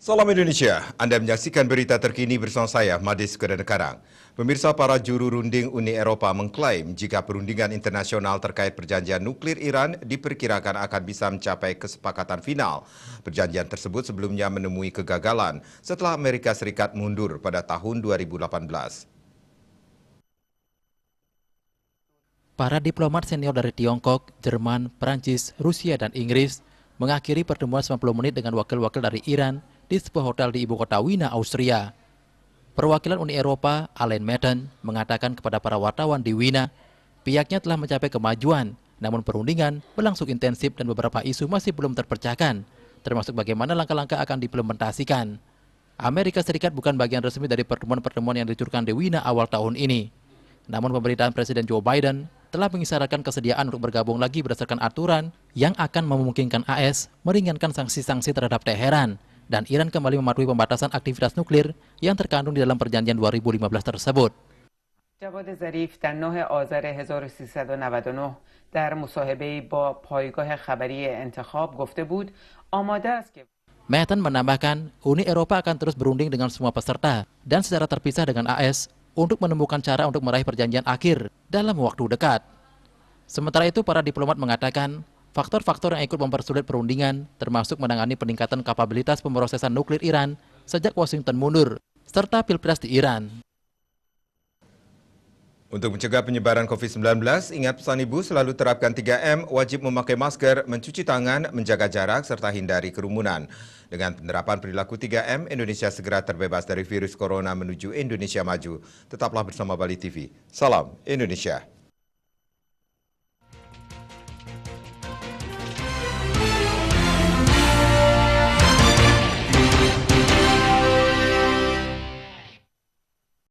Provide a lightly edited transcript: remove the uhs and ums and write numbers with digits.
Salam Indonesia, Anda menyaksikan berita terkini bersama saya, Madis Kedanekarang. Pemirsa, para juru runding Uni Eropa mengklaim jika perundingan internasional terkait perjanjian nuklir Iran diperkirakan akan bisa mencapai kesepakatan final. Perjanjian tersebut sebelumnya menemui kegagalan setelah Amerika Serikat mundur pada tahun 2018. Para diplomat senior dari Tiongkok, Jerman, Prancis, Rusia, dan Inggris mengakhiri pertemuan 90 menit dengan wakil-wakil dari Iran di sebuah hotel di ibu kota Wina, Austria. Perwakilan Uni Eropa, Alain Metten, mengatakan kepada para wartawan di Wina, pihaknya telah mencapai kemajuan, namun perundingan berlangsung intensif dan beberapa isu masih belum terpecahkan, termasuk bagaimana langkah-langkah akan diimplementasikan. Amerika Serikat bukan bagian resmi dari pertemuan-pertemuan yang diluncurkan di Wina awal tahun ini. Namun pemerintahan Presiden Joe Biden telah mengisyaratkan kesediaan untuk bergabung lagi berdasarkan aturan yang akan memungkinkan AS meringankan sanksi-sanksi terhadap Teheran dan Iran kembali mematuhi pembatasan aktivitas nuklir yang terkandung di dalam perjanjian 2015 tersebut. جواد ظریف در 9 آذر 1399 در مصاحبه‌ای با پایگاه خبری انتخاب گفته بود آماده است که Metten menambahkan, Uni Eropa akan terus berunding dengan semua peserta dan secara terpisah dengan AS untuk menemukan cara untuk meraih perjanjian akhir dalam waktu dekat. Sementara itu, para diplomat mengatakan faktor-faktor yang ikut mempersulit perundingan termasuk menangani peningkatan kapabilitas pemrosesan nuklir Iran sejak Washington mundur, serta pilpres di Iran. Untuk mencegah penyebaran COVID-19, ingat pesan Ibu selalu terapkan 3M, wajib memakai masker, mencuci tangan, menjaga jarak, serta hindari kerumunan. Dengan penerapan perilaku 3M, Indonesia segera terbebas dari virus corona menuju Indonesia maju. Tetaplah bersama Bali TV. Salam Indonesia.